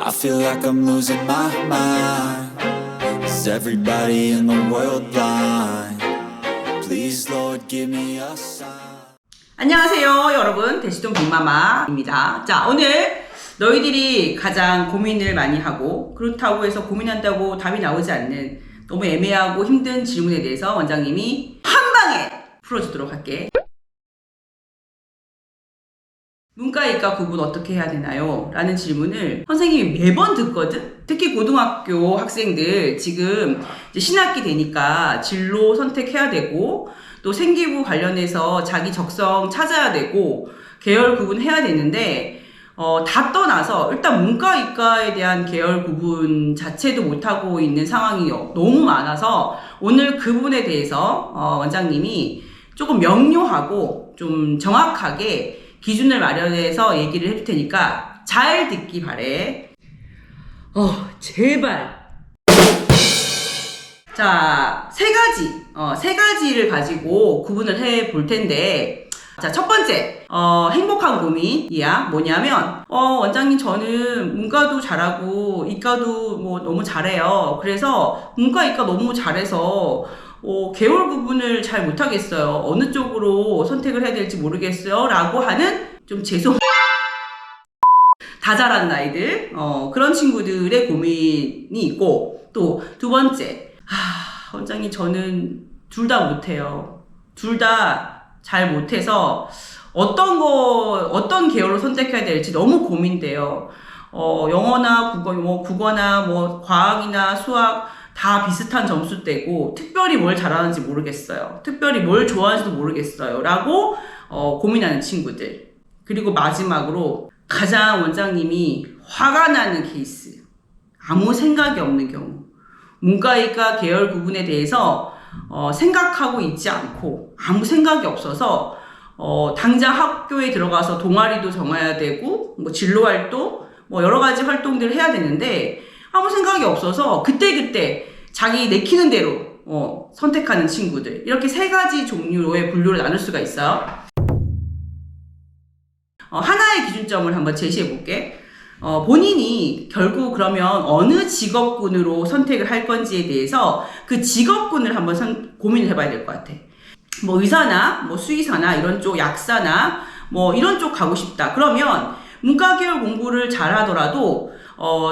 I feel like I'm losing my mind. Is everybody in the world blind? Please Lord give me a sign. 안녕하세요 여러분, 대시동 빅마마입니다. 자, 오늘 너희들이 가장 고민을 많이 하고 그렇다고 해서 고민한다고 답이 나오지 않는 너무 애매하고 힘든 질문에 대해서 원장님이 한 방에 풀어주도록 할게. 문과 이과 구분 어떻게 해야 되나요? 라는 질문을 선생님이 매번 듣거든? 특히 고등학교 학생들 지금 이제 신학기 되니까 진로 선택해야 되고 또 생기부 관련해서 자기 적성 찾아야 되고 계열 구분해야 되는데 다 떠나서 일단 문과 이과에 대한 계열 구분 자체도 못하고 있는 상황이 너무 많아서 오늘 그 부분에 대해서 원장님이 조금 명료하고 좀 정확하게 기준을 마련해서 얘기를 해줄 테니까 잘 듣기 바래. 제발. 자, 세 가지를 가지고 구분을 해 볼 텐데, 자, 첫 번째, 행복한 고민이야. 뭐냐면, 원장님, 저는 문과도 잘하고, 이과도 뭐 너무 잘해요. 그래서, 문과, 이과 너무 잘해서, 계열 구분을 잘 못하겠어요. 어느 쪽으로 선택을 해야 될지 모르겠어요. 라고 하는, 좀 다 잘하는 아이들, 그런 친구들의 고민이 있고, 또, 두 번째, 원장님, 저는 둘 다 못해요. 둘 다 잘 못해서 어떤 계열로 선택해야 될지 너무 고민돼요. 영어나 국어나 과학이나 수학 다 비슷한 점수대고 특별히 뭘 잘하는지 모르겠어요. 특별히 뭘 좋아하는지도 모르겠어요. 라고 고민하는 친구들. 그리고 마지막으로 가장 원장님이 화가 나는 케이스. 아무 생각이 없는 경우. 문과, 이과 계열 구분에 대해서 생각하고 있지 않고 아무 생각이 없어서 당장 학교에 들어가서 동아리도 정해야 되고 뭐 진로 활동 뭐 여러 가지 활동들을 해야 되는데 아무 생각이 없어서 그때그때 자기 내키는 대로 선택하는 친구들, 이렇게 세 가지 종류의 분류를 나눌 수가 있어요. 하나의 기준점을 한번 제시해 볼게. 본인이 결국 그러면 어느 직업군으로 선택을 할 건지에 대해서 그 직업군을 한번 고민을 해봐야 될 것 같아. 뭐 의사나 뭐 수의사나 이런 쪽, 약사나 뭐 이런 쪽 가고 싶다. 그러면 문과 계열 공부를 잘하더라도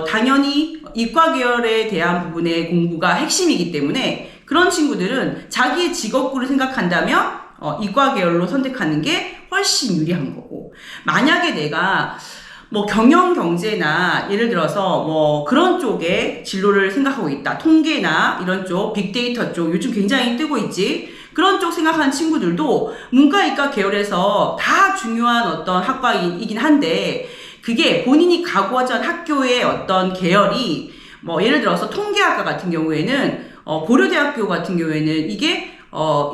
당연히 이과 계열에 대한 부분의 공부가 핵심이기 때문에 그런 친구들은 자기의 직업군을 생각한다면 이과 계열로 선택하는 게 훨씬 유리한 거고, 만약에 내가 뭐 경영 경제나 예를 들어서 뭐 그런 쪽에 진로를 생각하고 있다. 통계나 이런 쪽, 빅데이터 쪽 요즘 굉장히 뜨고 있지. 그런 쪽 생각하는 친구들도 문과, 이과 계열에서 다 중요한 어떤 학과이긴 한데 그게 본인이 가고 하던 학교의 어떤 계열이 뭐 예를 들어서 통계학과 같은 경우에는 고려대학교 같은 경우에는 이게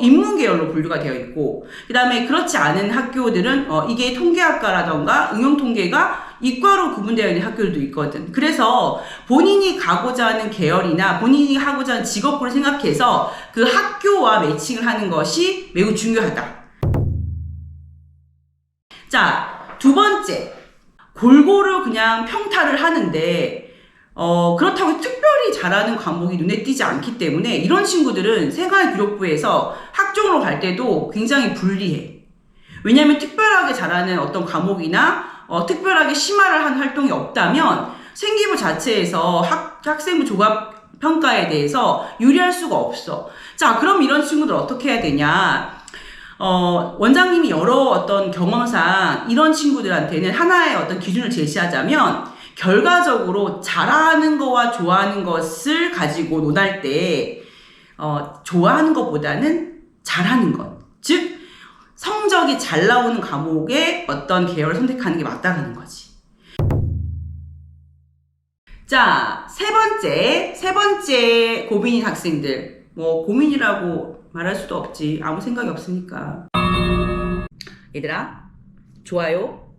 인문 계열로 분류가 되어 있고, 그 다음에 그렇지 않은 학교들은 이게 통계학과라던가 응용통계가 이과로 구분되어 있는 학교들도 있거든. 그래서 본인이 가고자 하는 계열이나 본인이 하고자 하는 직업군을 생각해서 그 학교와 매칭을 하는 것이 매우 중요하다. 자, 두 번째, 골고루 그냥 평타를 하는데 그렇다고 특별히 잘하는 과목이 눈에 띄지 않기 때문에 이런 친구들은 생활기록부에서 학종으로 갈 때도 굉장히 불리해. 왜냐하면 특별하게 잘하는 어떤 과목이나 특별하게 심화를 한 활동이 없다면 생기부 자체에서 학생부 종합평가에 대해서 유리할 수가 없어. 자, 그럼 이런 친구들 어떻게 해야 되냐? 원장님이 여러 어떤 경험상 이런 친구들한테는 하나의 어떤 기준을 제시하자면 결과적으로 잘하는 거와 좋아하는 것을 가지고 논할 때 좋아하는 것보다는 잘하는 것, 즉 성적이 잘 나오는 과목의 어떤 계열을 선택하는 게 맞다는 거지. 자, 세 번째 고민인 학생들. 뭐 고민이라고 말할 수도 없지. 아무 생각이 없으니까. 얘들아, 좋아요,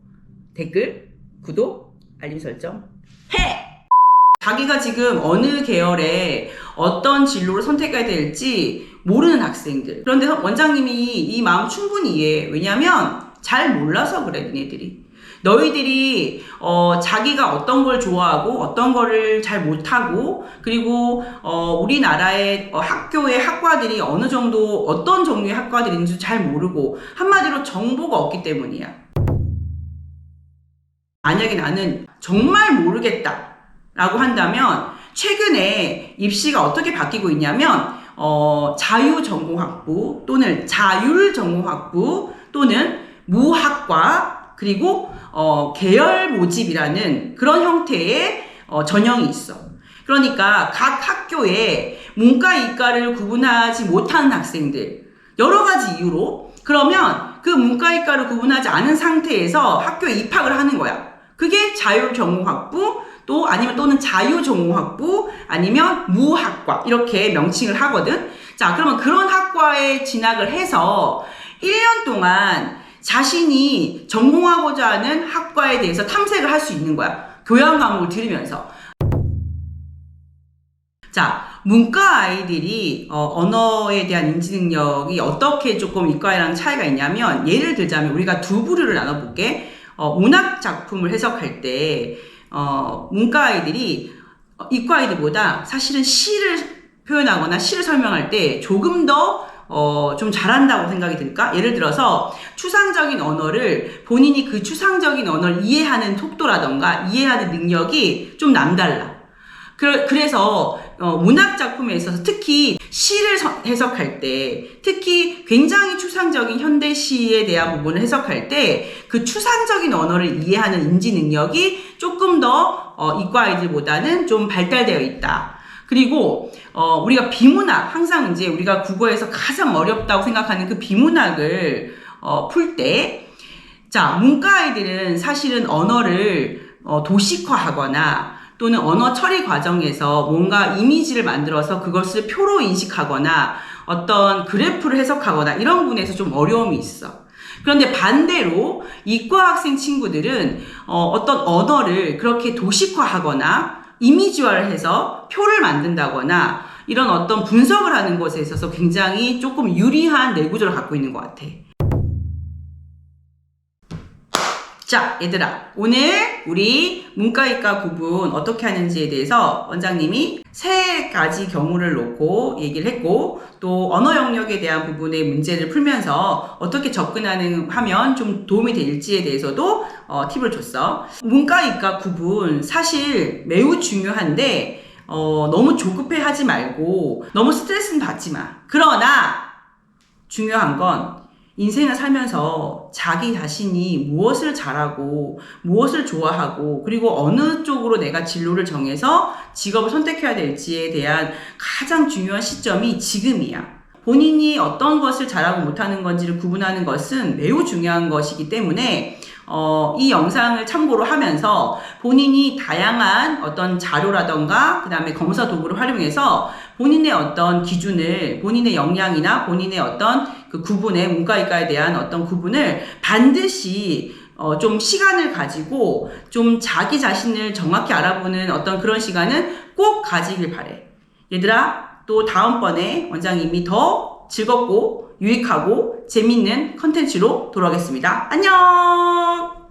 댓글, 구독, 알림 설정 해! 자기가 지금 어느 계열에 어떤 진로를 선택해야 될지 모르는 학생들. 그런데 원장님이 이 마음 충분히 이해해. 왜냐면 잘 몰라서 그래, 니네들이. 너희들이 자기가 어떤 걸 좋아하고 어떤 거를 잘 못하고 그리고 우리나라의 학교의 학과들이 어느 정도 어떤 종류의 학과들이 있는지 잘 모르고 한마디로 정보가 없기 때문이야. 만약에 나는 정말 모르겠다 라고 한다면 최근에 입시가 어떻게 바뀌고 있냐면 자유전공학부 또는 자율전공학부 또는 무학과 그리고 계열 모집이라는 그런 형태의 전형이 있어. 그러니까 각 학교에 문과 이과를 구분하지 못하는 학생들 여러 가지 이유로 그러면 그 문과 이과를 구분하지 않은 상태에서 학교에 입학을 하는 거야. 그게 자율전공학부 또 아니면 또는 자유전공학부 아니면 무학과 이렇게 명칭을 하거든. 자, 그러면 그런 학과에 진학을 해서 1년 동안 자신이 전공하고자 하는 학과에 대해서 탐색을 할 수 있는 거야. 교양 과목을 들으면서. 자, 문과 아이들이 언어에 대한 인지 능력이 어떻게 조금 이과랑 차이가 있냐면 예를 들자면 우리가 두 부류를 나눠볼게. 문학 작품을 해석할 때 문과 아이들이 이과 아이들보다 사실은 시를 표현하거나 시를 설명할 때 조금 더 좀 잘한다고 생각이 들까? 예를 들어서 추상적인 언어를 본인이 그 추상적인 언어를 이해하는 속도라던가 이해하는 능력이 좀 남달라. 그래서 문학 작품에 있어서 특히 시를 해석할 때 특히 굉장히 추상적인 현대시에 대한 부분을 해석할 때 그 추상적인 언어를 이해하는 인지 능력이 조금 더 이과 아이들보다는 좀 발달되어 있다. 그리고 우리가 비문학 항상 이제 우리가 국어에서 가장 어렵다고 생각하는 그 비문학을 풀 때 자, 문과 아이들은 사실은 언어를 도식화하거나 또는 언어 처리 과정에서 뭔가 이미지를 만들어서 그것을 표로 인식하거나 어떤 그래프를 해석하거나 이런 부분에서 좀 어려움이 있어. 그런데 반대로 이과 학생 친구들은 어떤 언어를 그렇게 도식화하거나 이미지화를 해서 표를 만든다거나 이런 어떤 분석을 하는 것에 있어서 굉장히 조금 유리한 뇌구조를 갖고 있는 것 같아. 자, 얘들아, 오늘 우리 문과이과 구분 어떻게 하는지에 대해서 원장님이 3가지 경우를 놓고 얘기를 했고 또 언어 영역에 대한 부분의 문제를 풀면서 어떻게 접근하면 좀 도움이 될지에 대해서도 팁을 줬어. 문과이과 구분 사실 매우 중요한데 너무 조급해하지 말고 너무 스트레스는 받지 마. 그러나 중요한 건 인생을 살면서 자기 자신이 무엇을 잘하고 무엇을 좋아하고 그리고 어느 쪽으로 내가 진로를 정해서 직업을 선택해야 될지에 대한 가장 중요한 시점이 지금이야. 본인이 어떤 것을 잘하고 못하는 건지를 구분하는 것은 매우 중요한 것이기 때문에 이 영상을 참고로 하면서 본인이 다양한 어떤 자료라던가 그 다음에 검사 도구를 활용해서 본인의 어떤 기준을 본인의 역량이나 본인의 어떤 그 구분의 문과이과에 대한 어떤 구분을 반드시 좀 시간을 가지고 좀 자기 자신을 정확히 알아보는 어떤 그런 시간은 꼭 가지길 바래. 얘들아, 또 다음번에 원장님이 더 즐겁고 유익하고 재밌는 컨텐츠로 돌아오겠습니다. 안녕!